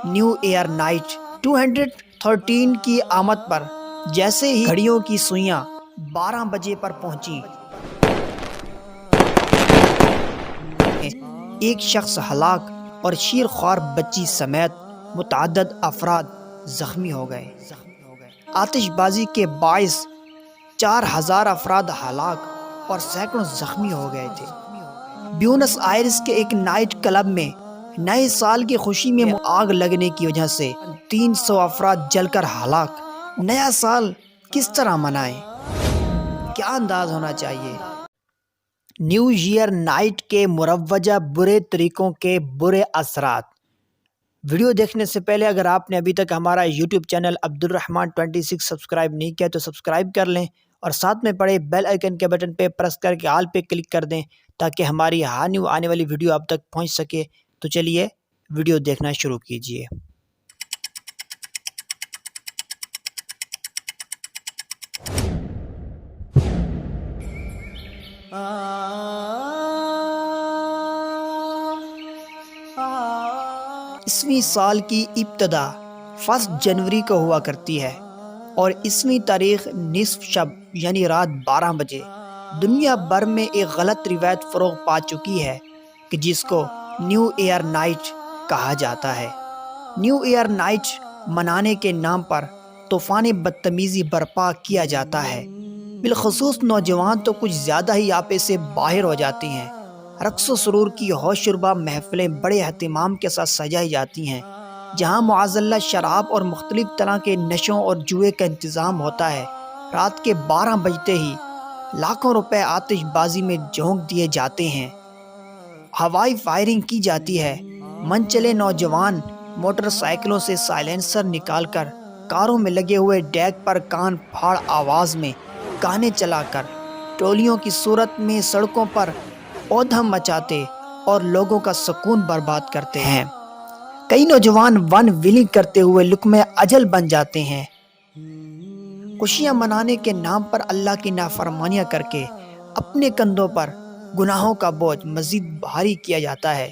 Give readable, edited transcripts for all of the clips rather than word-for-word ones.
New year night 213 کی آمد پر جیسے ہی گھڑیوں کی سوئیاں 12 بجے پر پہنچی، ایک شخص ہلاک اور شیرخوار بچی سمیت متعدد افراد زخمی ہو گئے۔ آتش بازی کے باعث 4000 افراد ہلاک اور سینکڑوں زخمی ہو گئے تھے۔ بیونس آئرس کے ایک نائٹ کلب میں نئے سال کی خوشی میں آگ لگنے کی وجہ سے 300 افراد جل کر ہلاک۔ نیا سال کس طرح منائیں؟ کیا انداز ہونا چاہیے؟ نیو ایئر نائٹ کے مروجہ برے طریقوں کے برے اثرات۔ ویڈیو دیکھنے سے پہلے اگر آپ نے ابھی تک ہمارا یوٹیوب چینل عبدالرحمن 26 سبسکرائب نہیں کیا تو سبسکرائب کر لیں اور ساتھ میں پڑے بیل آئیکن کے بٹن پہ پریس کر کے آل پہ کلک کر دیں تاکہ ہماری ہر نیو آنے والی ویڈیو آپ تک پہنچ سکے۔ تو چلیے ویڈیو دیکھنا شروع کیجیے۔ اسویں سال کی ابتدا 1 جنوری کو ہوا کرتی ہے اور اسویں تاریخ نصف شب یعنی رات 12 بجے دنیا بھر میں ایک غلط روایت فروغ پا چکی ہے کہ جس کو نیو ایئر نائٹ کہا جاتا ہے۔ نیو ایئر نائٹ منانے کے نام پر طوفان بدتمیزی برپا کیا جاتا ہے۔ بالخصوص نوجوان تو کچھ زیادہ ہی آپے سے باہر ہو جاتے ہیں۔ رقص و سرور کی ہوش شربا محفلیں بڑے اہتمام کے ساتھ سجائی جاتی ہیں، جہاں معاذ اللہ شراب اور مختلف طرح کے نشوں اور جوئے کا انتظام ہوتا ہے۔ رات کے 12 بجتے ہی لاکھوں روپے آتش بازی میں جھونک دیے جاتے ہیں، ہوائی فائرنگ کی جاتی ہے۔ من چلے نوجوان موٹر سائیکلوں سے سائلنسر نکال کر کاروں میں لگے ہوئے ڈیک پر کان پھاڑ آواز میں گانے چلا کر ٹولیوں کی صورت میں سڑکوں پر اودھم مچاتے اور لوگوں کا سکون برباد کرتے ہیں۔ کئی نوجوان ون ویلنگ کرتے ہوئے لقمہ اجل بن جاتے ہیں۔ خوشیاں منانے کے نام پر اللہ کی نافرمانیاں کر کے اپنے کندھوں پر گناہوں کا بوجھ مزید بھاری کیا جاتا ہے۔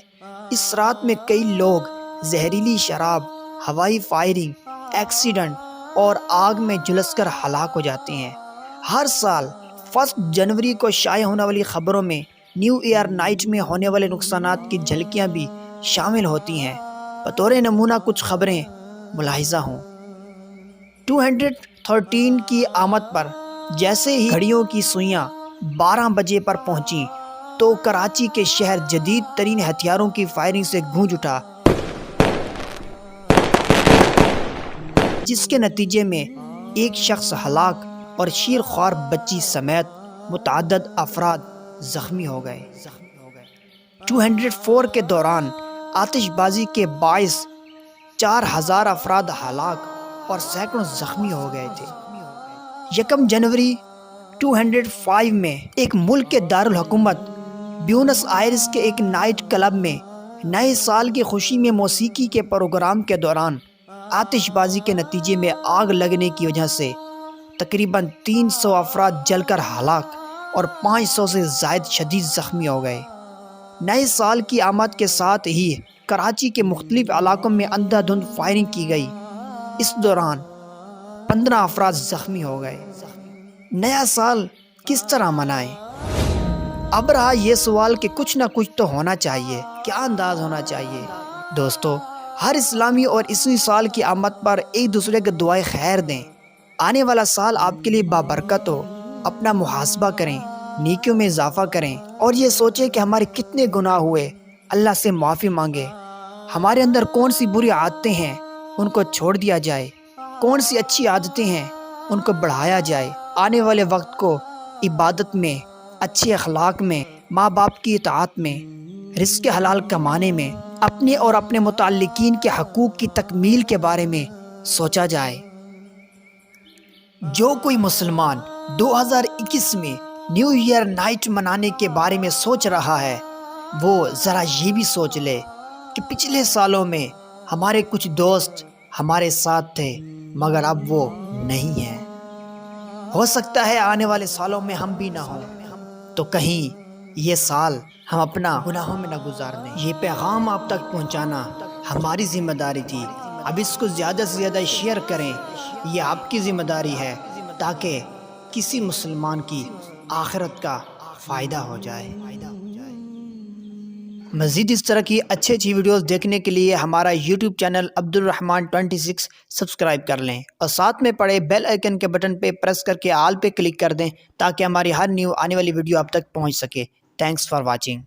اس رات میں کئی لوگ زہریلی شراب، ہوائی فائرنگ، ایکسیڈنٹ اور آگ میں جھلس کر ہلاک ہو جاتے ہیں۔ ہر سال 1 جنوری کو شائع ہونے والی خبروں میں نیو ایئر نائٹ میں ہونے والے نقصانات کی جھلکیاں بھی شامل ہوتی ہیں۔ بطور نمونہ کچھ خبریں ملاحظہ ہوں۔ 213 کی آمد پر جیسے ہی گھڑیوں کی سوئیاں 12 بجے پر پہنچی تو کراچی کے شہر جدید ترین ہتھیاروں کی فائرنگ سے گونج اٹھا، جس کے نتیجے میں ایک شخص ہلاک اور شیرخوار بچی سمیت متعدد افراد زخمی ہو گئے۔ 204 کے دوران آتش بازی کے باعث 4000 افراد ہلاک اور سینکڑوں زخمی ہو گئے تھے۔ 1 جنوری 205 میں ایک ملک کے دارالحکومت بیونس آئرس کے ایک نائٹ کلب میں نئے سال کی خوشی میں موسیقی کے پروگرام کے دوران آتش بازی کے نتیجے میں آگ لگنے کی وجہ سے تقریباً 300 افراد جل کر ہلاک اور 500 سے زائد شدید زخمی ہو گئے۔ نئے سال کی آمد کے ساتھ ہی کراچی کے مختلف علاقوں میں اندھا دھند فائرنگ کی گئی۔ اس دوران 15 افراد زخمی ہو گئے۔ نیا سال کس طرح منائیں؟ اب رہا یہ سوال کہ کچھ نہ کچھ تو ہونا چاہیے۔ کیا انداز ہونا چاہیے؟ دوستو، ہر اسلامی اور عیسوی سال کی آمد پر ایک دوسرے کے دعائیں خیر دیں۔ آنے والا سال آپ کے لیے بابرکت ہو۔ اپنا محاسبہ کریں، نیکیوں میں اضافہ کریں اور یہ سوچیں کہ ہمارے کتنے گناہ ہوئے، اللہ سے معافی مانگے۔ ہمارے اندر کون سی بری عادتیں ہیں ان کو چھوڑ دیا جائے، کون سی اچھی عادتیں ہیں ان کو بڑھایا جائے۔ آنے والے وقت کو عبادت میں، اچھے اخلاق میں، ماں باپ کی اطاعت میں، رزق حلال کمانے میں، اپنے اور اپنے متعلقین کے حقوق کی تکمیل کے بارے میں سوچا جائے۔ جو کوئی مسلمان 2021 میں نیو ایئر نائٹ منانے کے بارے میں سوچ رہا ہے وہ ذرا یہ بھی سوچ لے کہ پچھلے سالوں میں ہمارے کچھ دوست ہمارے ساتھ تھے مگر اب وہ نہیں ہیں۔ ہو سکتا ہے آنے والے سالوں میں ہم بھی نہ ہوں، تو کہیں یہ سال ہم اپنا گناہوں میں نہ گزار دیں۔ یہ پیغام آپ تک پہنچانا ہماری ذمہ داری تھی۔ اب اس کو زیادہ سے زیادہ شیئر کریں، یہ آپ کی ذمہ داری ہے تاکہ کسی مسلمان کی آخرت کا فائدہ ہو جائے۔ مزید اس طرح کی اچھی ویڈیوز دیکھنے کے لیے ہمارا یوٹیوب چینل عبدالرحمن 26 سبسکرائب کر لیں اور ساتھ میں پڑے بیل آئیکن کے بٹن پہ پریس کر کے آل پہ کلک کر دیں تاکہ ہماری ہر نیو آنے والی ویڈیو آپ تک پہنچ سکے۔ Thanks for watching.